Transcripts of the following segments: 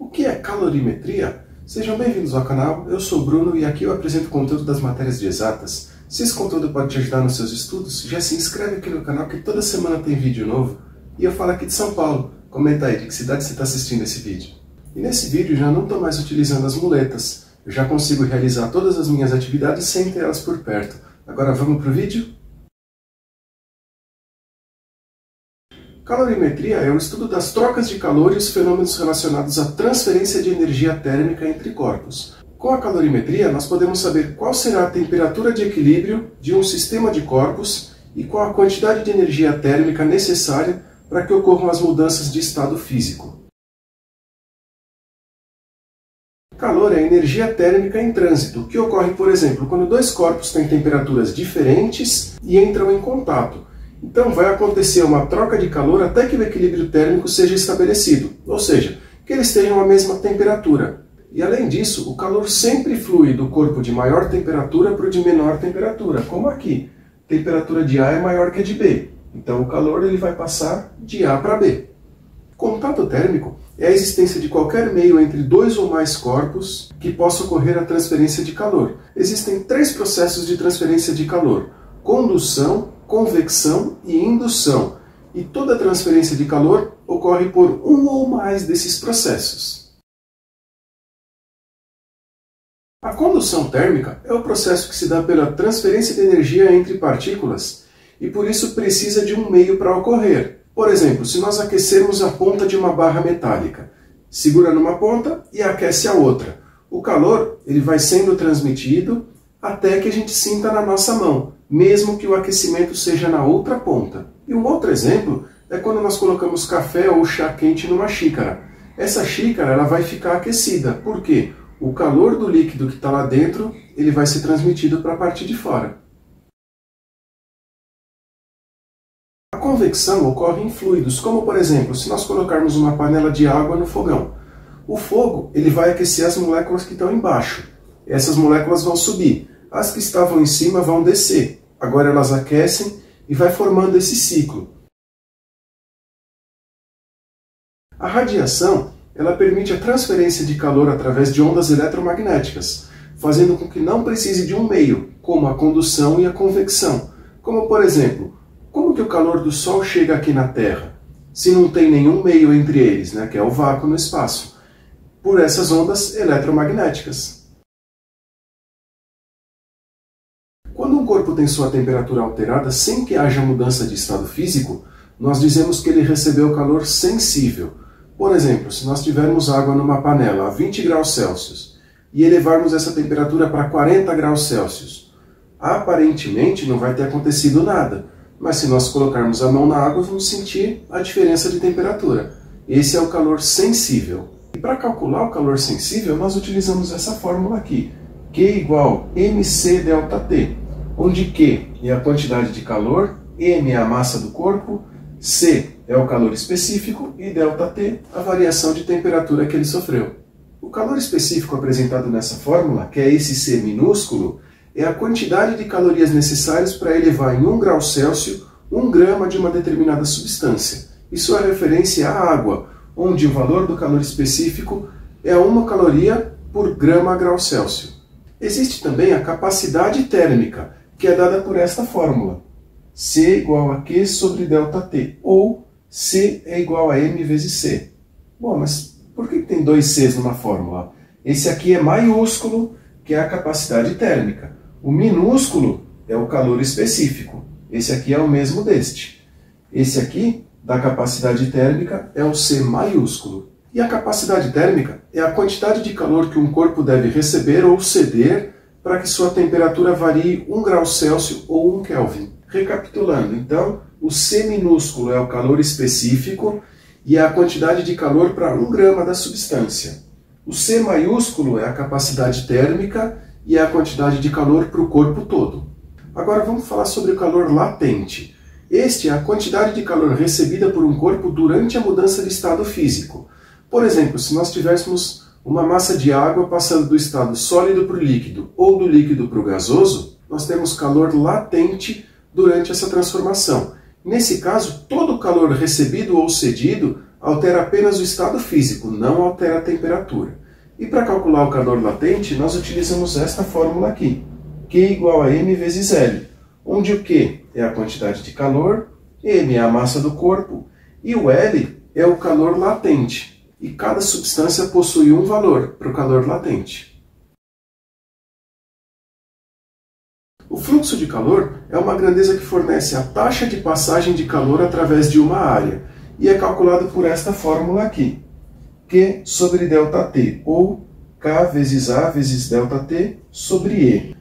O que é calorimetria? Sejam bem-vindos ao canal, eu sou o Bruno e aqui eu apresento conteúdo das matérias de exatas. Se esse conteúdo pode te ajudar nos seus estudos, já se inscreve aqui no canal que toda semana tem vídeo novo. E eu falo aqui de São Paulo. Comenta aí de que cidade você está assistindo esse vídeo. E nesse vídeo já não estou mais utilizando as muletas. Eu já consigo realizar todas as minhas atividades sem ter elas por perto. Agora vamos para o vídeo? Calorimetria é o estudo das trocas de calor e os fenômenos relacionados à transferência de energia térmica entre corpos. Com a calorimetria, nós podemos saber qual será a temperatura de equilíbrio de um sistema de corpos e qual a quantidade de energia térmica necessária para que ocorram as mudanças de estado físico. Calor é energia térmica em trânsito, que ocorre, por exemplo, quando dois corpos têm temperaturas diferentes e entram em contato. Então vai acontecer uma troca de calor até que o equilíbrio térmico seja estabelecido, ou seja, que eles tenham a mesma temperatura. E além disso, o calor sempre flui do corpo de maior temperatura para o de menor temperatura, como aqui. A temperatura de A é maior que a de B, então o calor ele vai passar de A para B. Contato térmico é a existência de qualquer meio entre dois ou mais corpos que possa ocorrer a transferência de calor. Existem três processos de transferência de calor: condução, convecção e indução. E toda transferência de calor ocorre por um ou mais desses processos. A condução térmica é o processo que se dá pela transferência de energia entre partículas e por isso precisa de um meio para ocorrer. Por exemplo, se nós aquecermos a ponta de uma barra metálica, segura numa ponta e aquece a outra. O calor ele vai sendo transmitido até que a gente sinta na nossa mão, mesmo que o aquecimento seja na outra ponta. E um outro exemplo é quando nós colocamos café ou chá quente numa xícara. Essa xícara ela vai ficar aquecida. Por quê? O calor do líquido que está lá dentro ele vai ser transmitido para a parte de fora. A convecção ocorre em fluidos, como por exemplo, se nós colocarmos uma panela de água no fogão. O fogo ele vai aquecer as moléculas que estão embaixo. Essas moléculas vão subir. As que estavam em cima vão descer. Agora elas aquecem e vai formando esse ciclo. A radiação ela permite a transferência de calor através de ondas eletromagnéticas, fazendo com que não precise de um meio, como a condução e a convecção. Como por exemplo, como que o calor do Sol chega aqui na Terra? Se não tem nenhum meio entre eles, que é o vácuo no espaço. Por essas ondas eletromagnéticas. Quando um corpo tem sua temperatura alterada sem que haja mudança de estado físico, nós dizemos que ele recebeu calor sensível. Por exemplo, se nós tivermos água numa panela a 20 graus Celsius e elevarmos essa temperatura para 40 graus Celsius, aparentemente não vai ter acontecido nada, mas se nós colocarmos a mão na água, vamos sentir a diferença de temperatura. Esse é o calor sensível. E para calcular o calor sensível, nós utilizamos essa fórmula aqui, Q igual mc delta T, onde Q é a quantidade de calor, m é a massa do corpo, C é o calor específico e delta T a variação de temperatura que ele sofreu. O calor específico apresentado nessa fórmula, que é esse C minúsculo, é a quantidade de calorias necessárias para elevar em 1 grau Celsius 1 grama de uma determinada substância. Isso é referência à água, onde o valor do calor específico é 1 caloria por grama grau Celsius. Existe também a capacidade térmica, que é dada por esta fórmula. C igual a Q sobre ΔT, ou C é igual a M vezes C. Bom, mas por que tem dois Cs numa fórmula? Esse aqui é maiúsculo, que é a capacidade térmica. O minúsculo é o calor específico. Esse aqui é o mesmo deste. Esse aqui, da capacidade térmica, é o C maiúsculo. E a capacidade térmica é a quantidade de calor que um corpo deve receber ou ceder para que sua temperatura varie 1 grau Celsius ou 1 Kelvin. Recapitulando, então, o C minúsculo é o calor específico e é a quantidade de calor para 1 grama da substância. O C maiúsculo é a capacidade térmica e é a quantidade de calor para o corpo todo. Agora vamos falar sobre o calor latente. Este é a quantidade de calor recebida por um corpo durante a mudança de estado físico. Por exemplo, se nós tivéssemos uma massa de água passando do estado sólido para o líquido ou do líquido para o gasoso, nós temos calor latente durante essa transformação. Nesse caso, todo o calor recebido ou cedido altera apenas o estado físico, não altera a temperatura. E para calcular o calor latente, nós utilizamos esta fórmula aqui, Q igual a M vezes L, onde o Q é a quantidade de calor, M é a massa do corpo e o L é o calor latente. E cada substância possui um valor para o calor latente. O fluxo de calor é uma grandeza que fornece a taxa de passagem de calor através de uma área e é calculado por esta fórmula aqui, Q sobre ΔT, ou K vezes A vezes ΔT sobre E.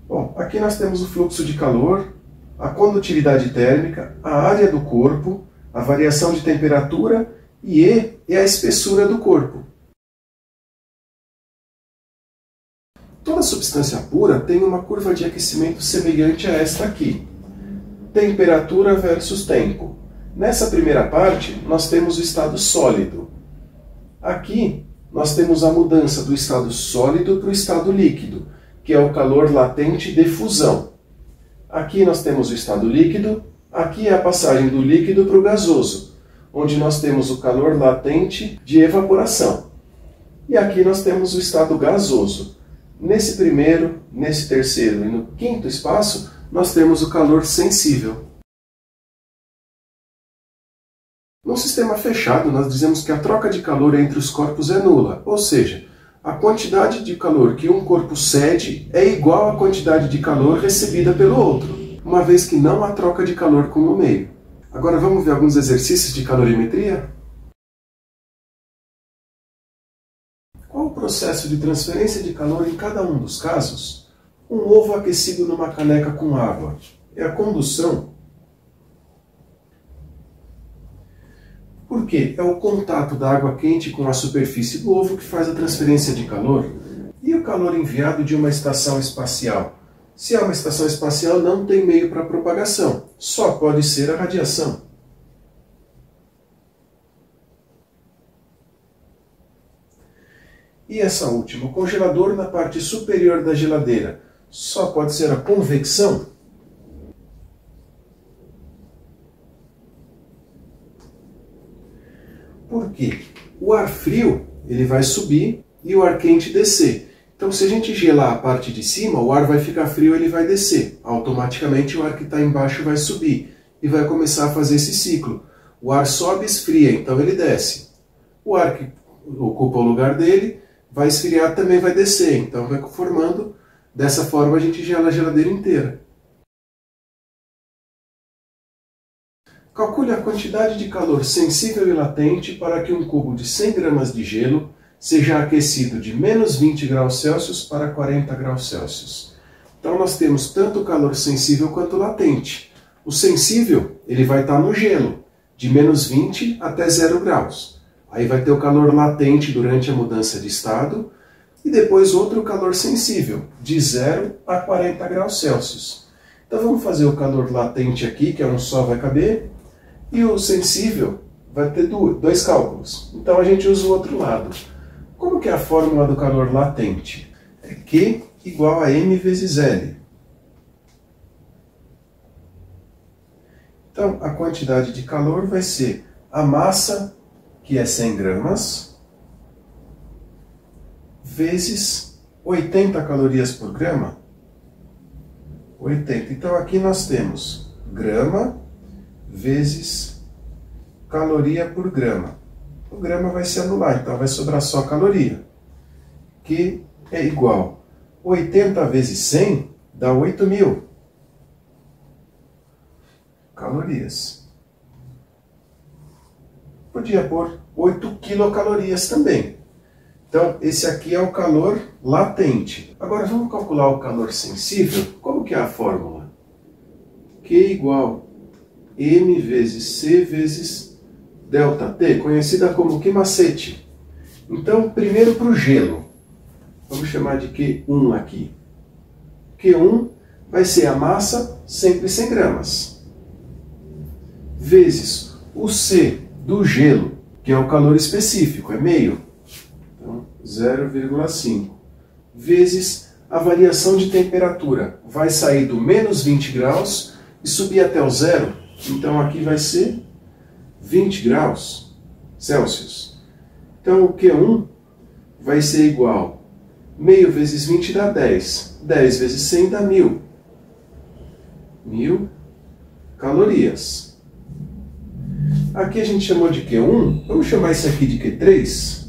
Bom, aqui nós temos o fluxo de calor, a condutividade térmica, a área do corpo, a variação de temperatura e E é a espessura do corpo. Toda substância pura tem uma curva de aquecimento semelhante a esta aqui. Temperatura versus tempo. Nessa primeira parte, nós temos o estado sólido. Aqui, nós temos a mudança do estado sólido para o estado líquido, que é o calor latente de fusão. Aqui nós temos o estado líquido, aqui é a passagem do líquido para o gasoso, onde nós temos o calor latente de evaporação. E aqui nós temos o estado gasoso. Nesse primeiro, nesse terceiro e no quinto espaço, nós temos o calor sensível. Num sistema fechado, nós dizemos que a troca de calor entre os corpos é nula, ou seja, a quantidade de calor que um corpo cede é igual à quantidade de calor recebida pelo outro, uma vez que não há troca de calor com o meio. Agora vamos ver alguns exercícios de calorimetria? Qual o processo de transferência de calor em cada um dos casos? Um ovo aquecido numa caneca com água. É a condução. Por quê? É o contato da água quente com a superfície do ovo que faz a transferência de calor. E o calor enviado de uma estação espacial? Se é uma estação espacial, não tem meio para propagação. Só pode ser a radiação. E essa última, o congelador na parte superior da geladeira, só pode ser a convecção? Por quê? O ar frio ele vai subir e o ar quente descer. Então, se a gente gelar a parte de cima, o ar vai ficar frio e ele vai descer. Automaticamente, o ar que está embaixo vai subir e vai começar a fazer esse ciclo. O ar sobe e esfria, então ele desce. O ar que ocupa o lugar dele vai esfriar, também vai descer. Então, vai formando. Dessa forma, a gente gela a geladeira inteira. Calcule a quantidade de calor sensível e latente para que um cubo de 100 gramas de gelo seja aquecido de menos 20 graus Celsius para 40 graus Celsius. Então nós temos tanto o calor sensível quanto latente. O sensível ele vai estar no gelo, de menos 20 até 0 graus. Aí vai ter o calor latente durante a mudança de estado e depois outro calor sensível, de 0 a 40 graus Celsius. Então vamos fazer o calor latente aqui, que é um só vai caber, e o sensível vai ter dois cálculos. Então a gente usa o outro lado. Como que é a fórmula do calor latente? É Q igual a M vezes L. Então a quantidade de calor vai ser a massa, que é 100 gramas, vezes 80 calorias por grama. 80. Então aqui nós temos grama vezes caloria por grama. O grama vai se anular, então vai sobrar só caloria, que é igual 80 vezes 100 dá 8.000 calorias. Podia pôr 8 quilocalorias também. Então, esse aqui é o calor latente. Agora, vamos calcular o calor sensível. Como que é a fórmula? Q igual M vezes C vezes ΔT, conhecida como Q-macete. Então, primeiro para o gelo. Vamos chamar de Q1 aqui. Q1 vai ser a massa, sempre 100 gramas. Vezes o C do gelo, que é o calor específico, é meio. Então, 0,5. Vezes a variação de temperatura. Vai sair do menos 20 graus e subir até o zero. Então aqui vai ser 20 graus. Celsius. Então, o Q1 vai ser igual a meio vezes 20 dá 10. 10 vezes 100 dá 1000. 1000 calorias. Aqui a gente chamou de Q1, vamos chamar esse aqui de Q3.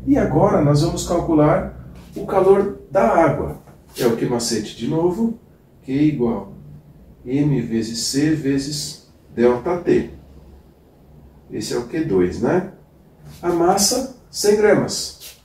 E agora nós vamos calcular o calor da água. É o Q-macete de novo, Q igual a M vezes C vezes ΔT. Esse é o Q2, né? A massa, 100 gramas.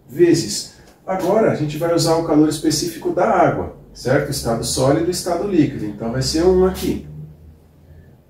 Vezes. Agora a gente vai usar o calor específico da água, certo? Estado sólido e estado líquido. Então vai ser 1 aqui.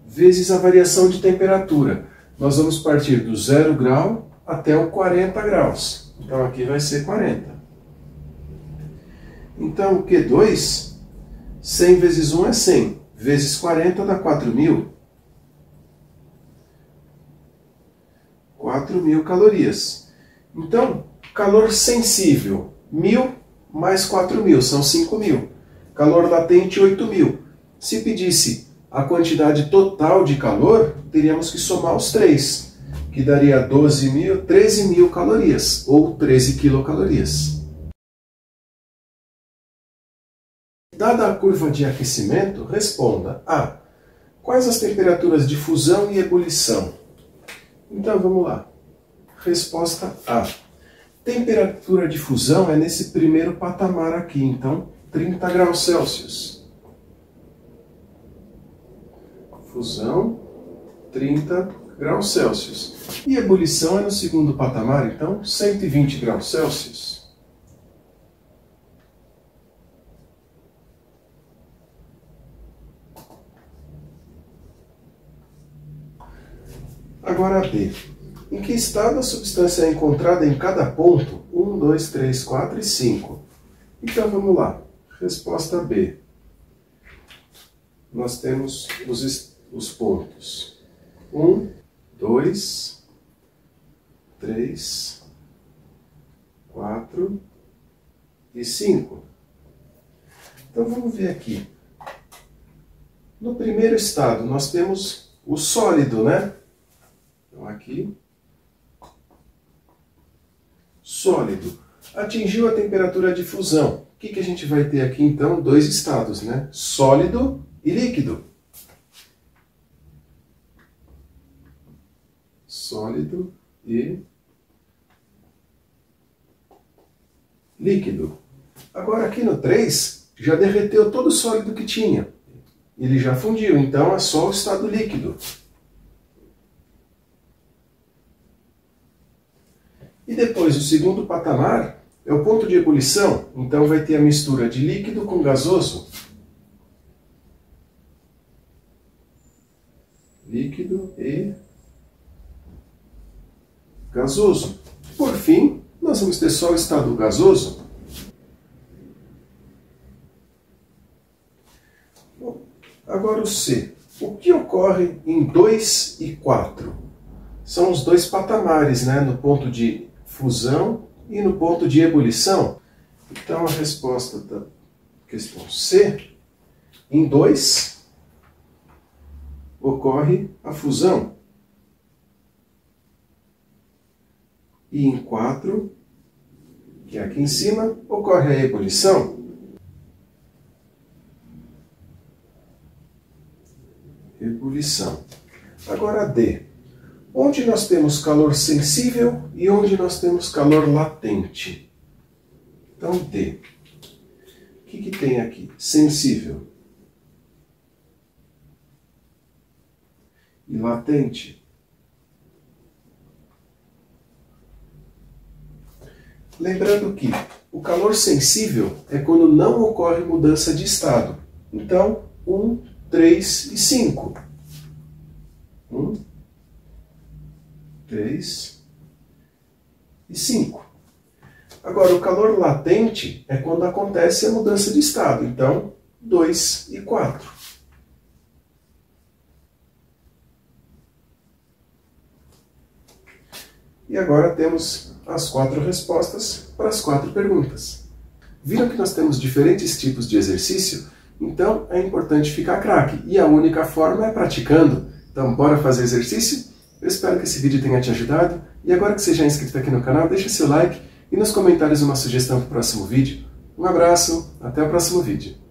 Vezes a variação de temperatura. Nós vamos partir do 0 grau até o 40 graus. Então aqui vai ser 40. Então o Q2, 100 vezes 1 é 100. Vezes 40 dá 4.000. 4.000 calorias. Então, calor sensível, 1.000 mais 4.000, são 5.000. Calor latente, 8.000. Se pedisse a quantidade total de calor, teríamos que somar os 3, que daria 12.000, 13.000 calorias, ou 13 quilocalorias. Dada a curva de aquecimento, responda a: quais as temperaturas de fusão e ebulição? Então vamos lá. Resposta A. Temperatura de fusão é nesse primeiro patamar aqui, então 30 graus Celsius. Fusão, 30 graus Celsius. E ebulição é no segundo patamar, então 120 graus Celsius. Agora B. Em que estado a substância é encontrada em cada ponto? 1, 2, 3, 4 e 5. Então vamos lá. Resposta B. Nós temos os pontos 1, 2, 3, 4 e 5. Então vamos ver aqui. No primeiro estado nós temos o sólido, né? Então aqui, sólido. Atingiu a temperatura de fusão. O que a gente vai ter aqui então? Dois estados, né? Sólido e líquido. Sólido e líquido. Agora aqui no 3, já derreteu todo o sólido que tinha. Ele já fundiu, então é só o estado líquido. E depois, o segundo patamar é o ponto de ebulição. Então vai ter a mistura de líquido com gasoso. Líquido e gasoso. Por fim, nós vamos ter só o estado gasoso. Agora o C. O que ocorre em 2 e 4? São os dois patamares, né? No ponto de fusão e no ponto de ebulição. Então a resposta da questão C, em 2 ocorre a fusão. E em 4, que é aqui em cima, ocorre a ebulição. Ebulição. Agora D. Onde nós temos calor sensível e onde nós temos calor latente? Então, D. O que tem aqui? Sensível. E latente. Lembrando que o calor sensível é quando não ocorre mudança de estado. Então, 1, 3 e 5. 1, 3 e 5. Agora, o calor latente é quando acontece a mudança de estado. Então, 2 e 4. E agora temos as 4 respostas para as 4 perguntas. Viram que nós temos diferentes tipos de exercício? Então é importante ficar craque, e a única forma é praticando. Então bora fazer exercício? Eu espero que esse vídeo tenha te ajudado, e agora que você já é inscrito aqui no canal, deixa seu like e nos comentários uma sugestão para o próximo vídeo. Um abraço, até o próximo vídeo.